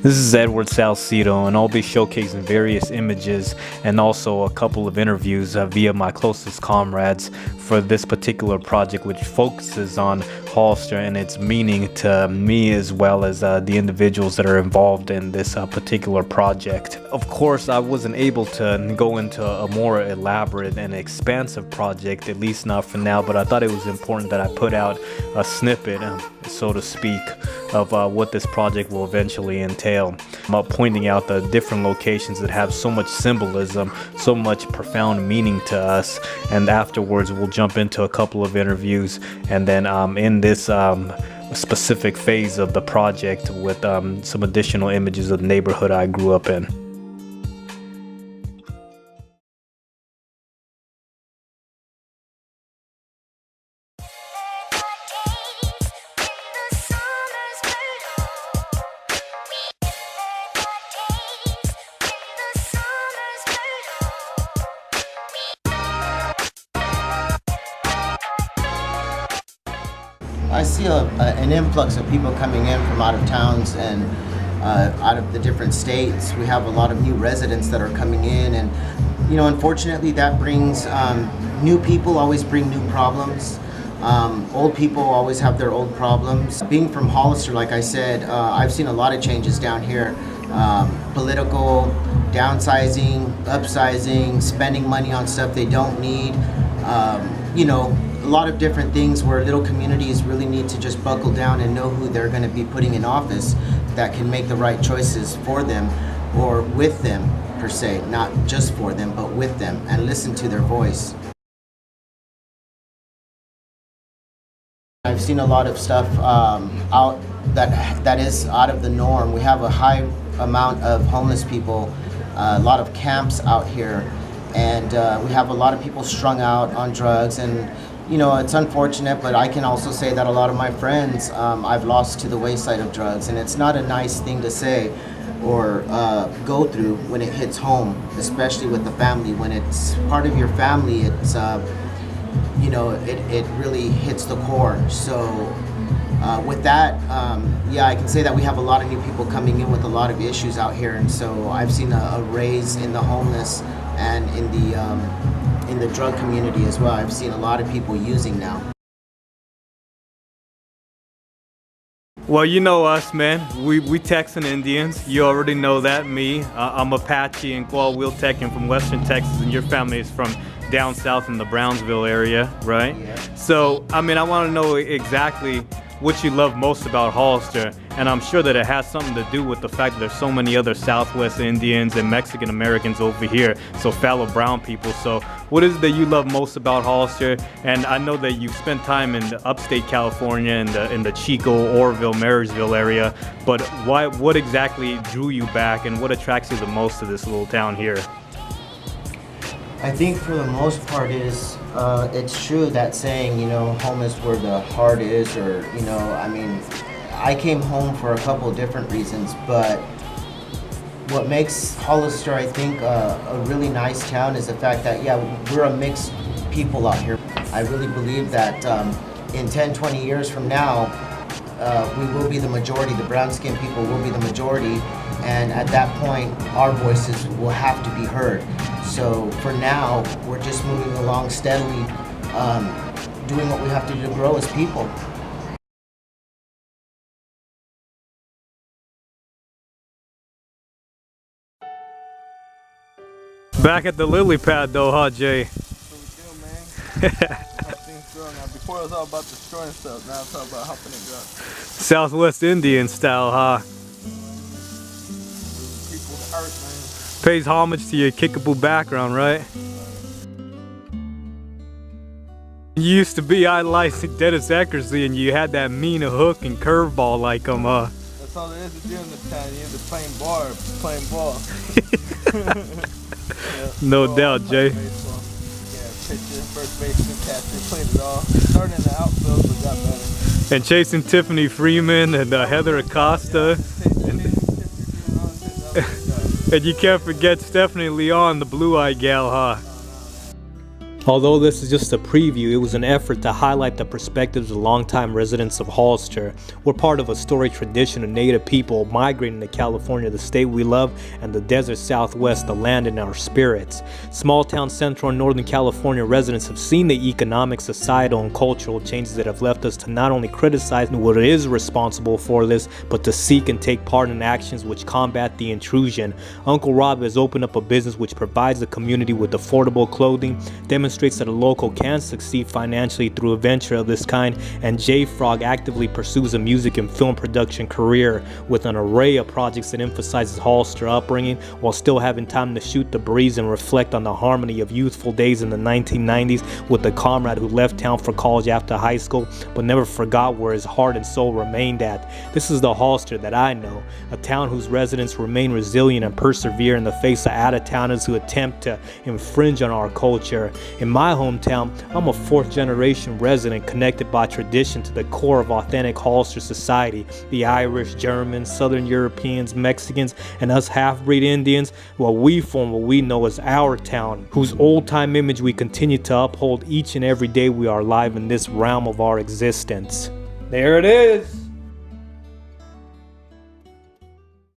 This is Edward Salcedo, and I'll be showcasing various images and also a couple of interviews via my closest comrades for this particular project, which focuses on Hollister and its meaning to me as well as the individuals that are involved in this particular project. Of course, I wasn't able to go into a more elaborate and expansive project, at least not for now, but I thought it was important that I put out a snippet, so to speak, of what this project will eventually entail. I'm pointing out the different locations that have so much symbolism, so much profound meaning to us, and afterwards we'll jump into a couple of interviews, and then in this specific phase of the project with some additional images of the neighborhood I grew up in. I see an influx of people coming in from out of towns and out of the different states. We have a lot of new residents that are coming in, and unfortunately that brings new people always bring new problems. Old people always have their old problems. Being from Hollister, like I said, I've seen a lot of changes down here. Political, downsizing, upsizing, spending money on stuff they don't need. A lot of different things where little communities really need to just buckle down and know who they're going to be putting in office that can make the right choices for them or with them, per se, not just for them, but with them, and listen to their voice. I've seen a lot of stuff out that is out of the norm. We have a high amount of homeless people, a lot of camps out here, and we have a lot of people strung out on drugs, and it's unfortunate, but I can also say that a lot of my friends I've lost to the wayside of drugs, and it's not a nice thing to say or go through when it hits home, especially with the family. When it's part of your family, it's it really hits the core. So with that, yeah, I can say that we have a lot of new people coming in with a lot of issues out here, and so I've seen a raise in the homeless and in the drug community as well. I've seen a lot of people using now. Well, you know us, man. We Texan Indians. You already know that. Me, I'm Apache and Wheel-Tecan from Western Texas, and your family is from down south in the Brownsville area, right? Yeah. So, I want to know exactly what you love most about Hollister, and I'm sure that it has something to do with the fact that there's so many other Southwest Indians and Mexican Americans over here, so fellow brown people. So what is it that you love most about Hollister? And I know that you've spent time in the upstate California in the Chico, Oroville, Marysville area, but what exactly drew you back, and what attracts you the most to this little town here? I think for the most part is, it's true that saying, home is where the heart is, or, I came home for a couple of different reasons, but what makes Hollister, I think, a really nice town is the fact that, yeah, we're a mixed people out here. I really believe that in 10, 20 years from now, we will be the majority, the brown-skinned people will be the majority, and at that point, our voices will have to be heard. So for now, we're just moving along steadily, doing what we have to do to grow as people. Back at the lily pad though, huh, Jay? That's what we do, man. Things grow now. Before it was all about destroying stuff, now it's all about helping it grow. Southwest Indian style, huh? People's art, man. Pays homage to your kickable background, right? You used to be idolizing Dennis Eckersley, and you had that mean hook and curveball like him, huh? That's all there is to do in this town. You either playing ball or playing ball. Yeah, no ball, doubt, Jay. Baseball. Yeah, pitcher, first baseman, catcher, played it all. Started in the outfield, but got better. And chasing Tiffany Freeman and Heather Acosta. And you can't forget Stephanie Leon, the blue-eyed gal, huh? Although this is just a preview, it was an effort to highlight the perspectives of longtime residents of Hollister. We're part of a storied tradition of Native people migrating to California, the state we love, and the desert Southwest, the land in our spirits. Small town Central and Northern California residents have seen the economic, societal, and cultural changes that have left us to not only criticize what is responsible for this, but to seek and take part in actions which combat the intrusion. Uncle Rob has opened up a business which provides the community with affordable clothing, demonstrates that a local can succeed financially through a venture of this kind, and J Frog actively pursues a music and film production career with an array of projects that emphasizes Hollister upbringing while still having time to shoot the breeze and reflect on the harmony of youthful days in the 1990s with the comrade who left town for college after high school but never forgot where his heart and soul remained at. This is the Hollister that I know, a town whose residents remain resilient and persevere in the face of out-of-towners who attempt to infringe on our culture. In my hometown, I'm a fourth-generation resident connected by tradition to the core of authentic Hollister society. The Irish, Germans, Southern Europeans, Mexicans, and us half-breed Indians, well, we form what we know as our town, whose old-time image we continue to uphold each and every day we are alive in this realm of our existence. There it is!